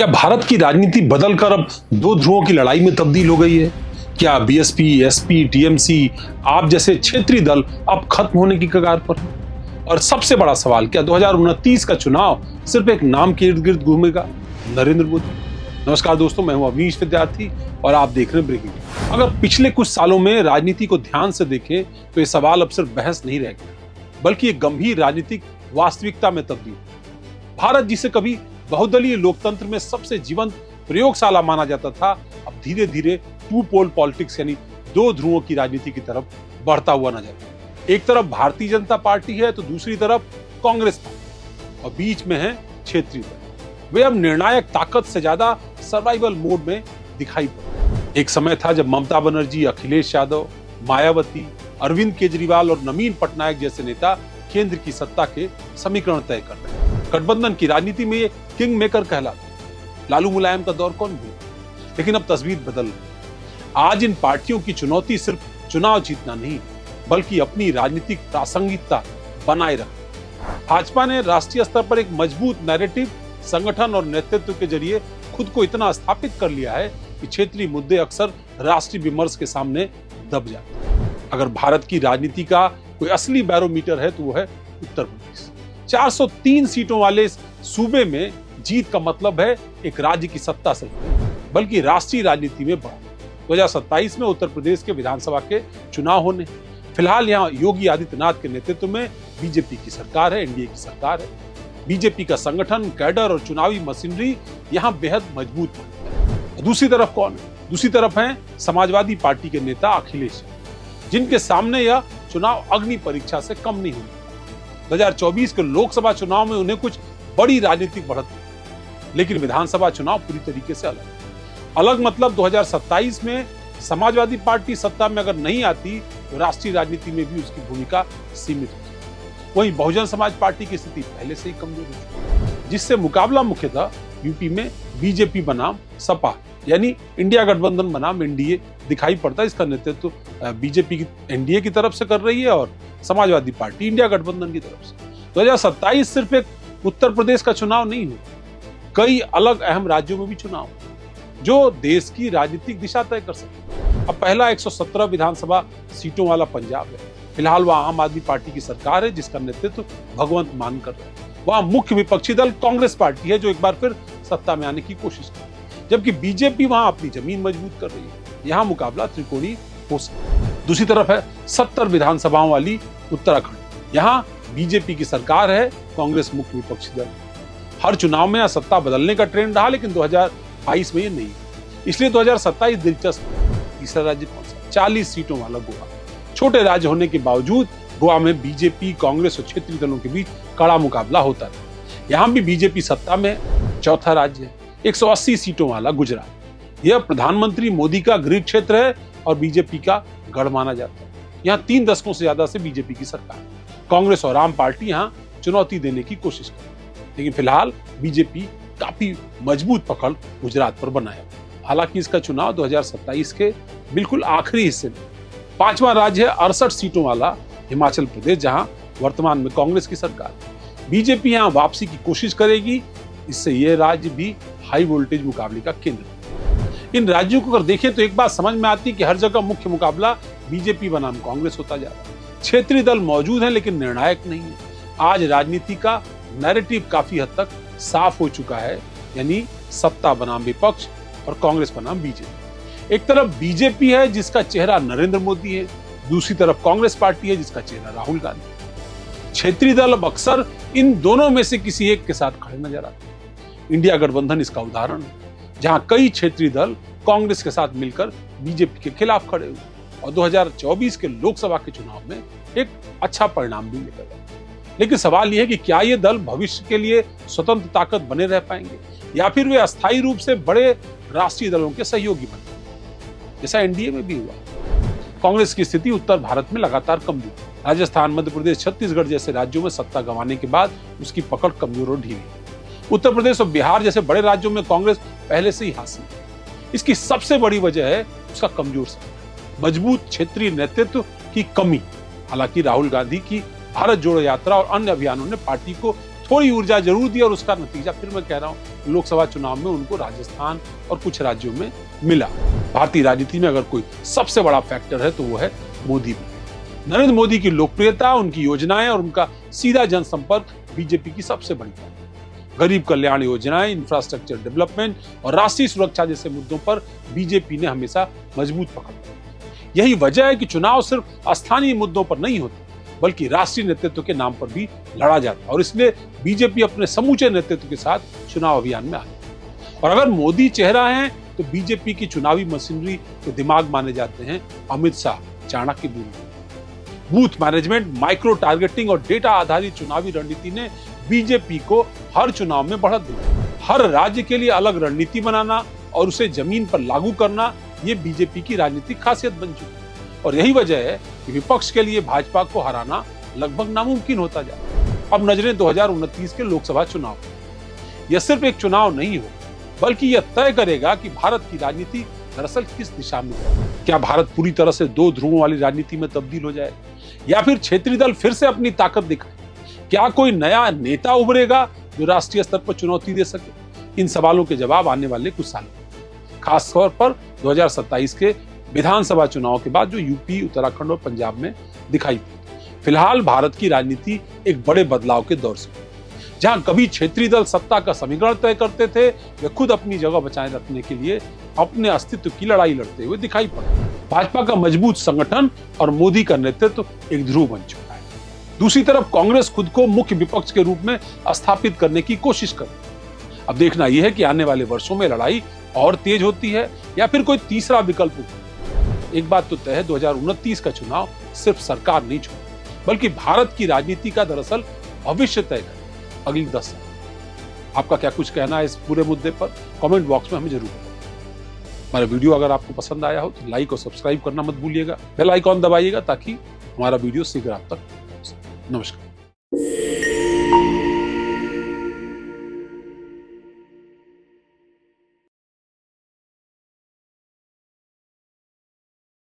क्या भारत की राजनीति बदलकर अब दो ध्रुवों की लड़ाई में तब्दील हो गई है? क्या बीएसपी, एसपी, टीएमसी, आप जैसे क्षेत्रीय दल अब खत्म होने की कगार पर हैं? और सबसे बड़ा सवाल, क्या 2029 का चुनाव सिर्फ एक नाम के इर्द गिर्द घूमेगा? नरेंद्र मोदी। नमस्कार दोस्तों, मैं हूं अवनीश विद्यार्थी और आप देख रहे हैं ब्रेकिंग न्यूज। अगर पिछले कुछ सालों में राजनीति को ध्यान से देखें तो ये सवाल अब सिर्फ बहस नहीं रह गया, बल्कि एक गंभीर राजनीतिक वास्तविकता में तब्दील। भारत जिसे कभी बहुदलीय लोकतंत्र में सबसे जीवंत प्रयोगशाला माना जाता था, अब धीरे धीरे टू पोल पॉलिटिक्स यानी दो ध्रुवों की राजनीति की तरफ बढ़ता हुआ नजर आता है। एक तरफ भारतीय जनता पार्टी है तो दूसरी तरफ कांग्रेस पार्टी, और बीच में है क्षेत्रीय दल। वे अब निर्णायक ताकत से ज्यादा सर्वाइवल मोड में दिखाई पड़े। एक समय था जब ममता बनर्जी, अखिलेश यादव, मायावती, अरविंद केजरीवाल और नवीन पटनायक जैसे नेता केंद्र की सत्ता के समीकरण तय कर रहे हैं। गठबंधन की राजनीति में ये किंग मेकर कहलाता। लालू मुलायम का दौर कौन भूला? लेकिन अब तस्वीर बदल रही है। आज इन पार्टियों की चुनौती सिर्फ चुनाव जीतना नहीं, बल्कि अपनी राजनीतिक प्रासंगिकता बनाए रखना। भाजपा ने राष्ट्रीय स्तर पर एक मजबूत नैरेटिव, संगठन और नेतृत्व के जरिए खुद को इतना स्थापित कर लिया है कि क्षेत्रीय मुद्दे अक्सर राष्ट्रीय विमर्श के सामने दब जाते हैं। अगर भारत की राजनीति का कोई असली बैरोमीटर है तो वो है उत्तर प्रदेश। 403 सीटों वाले इस सूबे में जीत का मतलब है एक राज्य की सत्ता से नहीं, बल्कि राष्ट्रीय राजनीति में बढ़त। 2027 में उत्तर प्रदेश के विधानसभा के चुनाव होने। फिलहाल यहाँ योगी आदित्यनाथ के नेतृत्व में बीजेपी की सरकार है, एनडीए की सरकार है। बीजेपी का संगठन, कैडर और चुनावी मशीनरी यहाँ बेहद मजबूत है। दूसरी तरफ कौन है? दूसरी तरफ है समाजवादी पार्टी के नेता अखिलेश, जिनके सामने यह चुनाव अग्नि परीक्षा से कम नहीं होगा। 2024 के लोकसभा चुनाव में उन्हें कुछ बड़ी राजनीतिक बढ़त, लेकिन विधानसभा चुनाव पूरी तरीके से अलग मतलब 2027 में समाजवादी पार्टी सत्ता में अगर नहीं आती तो राष्ट्रीय राजनीति में भी उसकी भूमिका सीमित होगी। वहीं बहुजन समाज पार्टी की स्थिति पहले से ही कमजोर हो चुकी है, जिससे मुकाबला मुख्यतः यूपी में बीजेपी बनाम सपा यानी इंडिया गठबंधन बनाम एनडीए दिखाई पड़ता है। इसका नेतृत्व बीजेपी की एनडीए की तरफ से कर रही है और समाजवादी पार्टी इंडिया गठबंधन की तरफ से। 2027 सिर्फ एक उत्तर प्रदेश का चुनाव नहीं है, कई अलग अहम राज्यों में भी चुनाव जो देश की राजनीतिक दिशा तय कर सकते। अब पहला 117 विधानसभा सीटों वाला पंजाब है। फिलहाल वहां आम आदमी पार्टी की सरकार है, जिसका नेतृत्व भगवंत मान कर रहे हैं। वहां मुख्य विपक्षी दल कांग्रेस पार्टी है, जो एक बार फिर सत्ता में आने की कोशिश कर रही है, जबकि बीजेपी वहां अपनी जमीन मजबूत कर रही है। यहाँ मुकाबला त्रिकोणीय हो सकता है। दूसरी तरफ है 70 विधानसभाओं वाली उत्तराखंड। यहाँ बीजेपी की सरकार है, कांग्रेस मुख्य विपक्षी दल। हर चुनाव में सत्ता बदलने का ट्रेंड रहा, लेकिन 2022 में ये नहीं, इसलिए 2027 दिलचस्प है। तीसरा राज्य कौन सा? 40 सीटों वाला गोवा। छोटे राज्य होने के बावजूद गोवा में बीजेपी, कांग्रेस और क्षेत्रीय दलों के बीच कड़ा मुकाबला होता है। यहाँ भी बीजेपी सत्ता में। चौथा राज्य है 180 सीटों वाला गुजरात। यह प्रधानमंत्री मोदी का गृह क्षेत्र है और बीजेपी का गढ़ माना जाता है। यहाँ 3 दशकों से ज्यादा से बीजेपी की सरकार है। कांग्रेस और आम पार्टी यहाँ चुनौती देने की कोशिश कर रही है, लेकिन फिलहाल बीजेपी काफी मजबूत पकड़ गुजरात पर बनाया। हालांकि इसका चुनाव 2027 के बिल्कुल आखिरी हिस्से में। 5वां राज्य है 68 सीटों वाला हिमाचल प्रदेश, जहां वर्तमान में कांग्रेस की सरकार है। बीजेपी यहाँ वापसी की कोशिश करेगी, इससे यह राज्य भी हाई वोल्टेज मुकाबले का केंद्र है। इन राज्यों को अगर देखें तो एक बात समझ में आती है कि हर जगह मुख्य मुकाबला बीजेपी बनाम कांग्रेस होता जा रहा है। क्षेत्रीय दल मौजूद हैं, लेकिन निर्णायक नहीं है। आज राजनीति का नैरेटिव काफी हद तक साफ हो चुका है, यानी सत्ता बनाम विपक्ष और कांग्रेस बनाम बीजेपी। एक तरफ बीजेपी है जिसका चेहरा नरेंद्र मोदी है, दूसरी तरफ कांग्रेस पार्टी है जिसका चेहरा राहुल गांधी। क्षेत्रीय दल अब अक्सर इन दोनों में से किसी एक के साथ खड़े नजर आते हैं। इंडिया गठबंधन इसका उदाहरण है, जहां कई क्षेत्रीय दल कांग्रेस के साथ मिलकर बीजेपी के खिलाफ खड़े हुए और 2024 के लोकसभा के चुनाव में एक अच्छा परिणाम भी लेकर गए। लेकिन सवाल यह है कि क्या ये दल भविष्य के लिए स्वतंत्र ताकत बने रह पाएंगे, या फिर वे अस्थायी रूप से बड़े राष्ट्रीय दलों के सहयोगी बन जाएंगे, जैसा एनडीए में भी हुआ। कांग्रेस की स्थिति उत्तर भारत में लगातार कमजोर है। राजस्थान, मध्य प्रदेश, छत्तीसगढ़ जैसे राज्यों में सत्ता गंवाने के बाद उसकी पकड़ कमजोर और ढीली है। उत्तर प्रदेश और बिहार जैसे बड़े राज्यों में कांग्रेस पहले से ही हासिल है। इसकी सबसे बड़ी वजह है उसका कमजोर सरकार, मजबूत क्षेत्रीय नेतृत्व की कमी। हालांकि राहुल गांधी की भारत जोड़ो यात्रा और अन्य अभियानों ने पार्टी को थोड़ी ऊर्जा जरूर दी और उसका नतीजा फिर मैं कह रहा हूं लोकसभा चुनाव में उनको राजस्थान और कुछ राज्यों में मिला। भारतीय राजनीति में अगर कोई सबसे बड़ा फैक्टर है तो वो है मोदी। नरेंद्र मोदी की लोकप्रियता, उनकी योजनाएं और उनका सीधा जनसंपर्क बीजेपी की सबसे बड़ी बात है। गरीब कल्याण योजनाएं, इंफ्रास्ट्रक्चर डेवलपमेंट और राष्ट्रीय सुरक्षा जैसे मुद्दों पर बीजेपी ने हमेशा मजबूत पकड़ ली। यही वजह है कि चुनाव सिर्फ स्थानीय मुद्दों पर नहीं होते बल्कि राष्ट्रीय नेतृत्व के नाम पर भी लड़ा जाता और इसलिए बीजेपी अपने समूचे नेतृत्व के साथ चुनाव अभियान में आई। और अगर मोदी चेहरा है तो बीजेपी की चुनावी मशीनरी के दिमाग माने जाते हैं अमित शाह, चाणक्य बिंदु। बूथ मैनेजमेंट, माइक्रो टारगेटिंग और डेटा आधारित चुनावी रणनीति ने बीजेपी को हर चुनाव में बढ़त दी। हर राज्य के लिए अलग रणनीति बनाना और उसे जमीन पर लागू करना, ये बीजेपी की राजनीतिक खासियत बन चुकी है। और यही वजह है कि विपक्ष के लिए भाजपा को हराना लगभग नामुमकिन होता जा रहा है। अब नजरें 2029 के लोकसभा चुनाव। यह सिर्फ एक चुनाव नहीं हो बल्कि यह तय करेगा कि भारत की राजनीति दरअसल किस दिशा में है। क्या भारत पूरी तरह से दो ध्रुवों वाली राजनीति में तब्दील हो जाए या फिर क्षेत्रीय दल फिर से अपनी ताकत दिखाए? क्या कोई नया नेता उभरेगा जो राष्ट्रीय स्तर पर चुनौती दे सके? इन सवालों के जवाब आने वाले कुछ सालों में, खासतौर पर 2027 के विधानसभा चुनाव के बाद जो यूपी, उत्तराखंड और पंजाब में दिखाई दी। फिलहाल भारत की राजनीति एक बड़े बदलाव के दौर से, जहां कभी क्षेत्रीय दल सत्ता का समीकरण तय करते थे, वे खुद अपनी जगह बचाए रखने के लिए अपने अस्तित्व की लड़ाई लड़ते हुए दिखाई पड़े। भाजपा का मजबूत संगठन और मोदी का नेतृत्व एक ध्रुव बन चुका है। दूसरी तरफ कांग्रेस खुद को मुख्य विपक्ष के रूप में स्थापित करने की कोशिश कर रही है। अब देखना यह है कि आने वाले वर्षों में लड़ाई और तेज होती है या फिर कोई तीसरा विकल्प होता है। एक बात तो तय है, 2029 का चुनाव सिर्फ सरकार नहीं छोड़ेगा बल्कि भारत की राजनीति का दरअसल भविष्य तय करेगा अगली 10 साल। आपका क्या कुछ कहना है इस पूरे मुद्दे पर? कमेंट बॉक्स में हमें जरूर बताइए। हमारा वीडियो अगर आपको पसंद आया हो तो लाइक और सब्सक्राइब करना मत भूलिएगा। बेल आइकॉन दबाइएगा ताकि हमारा वीडियो शीघ्र आप तक पहुंचे। नमस्कार।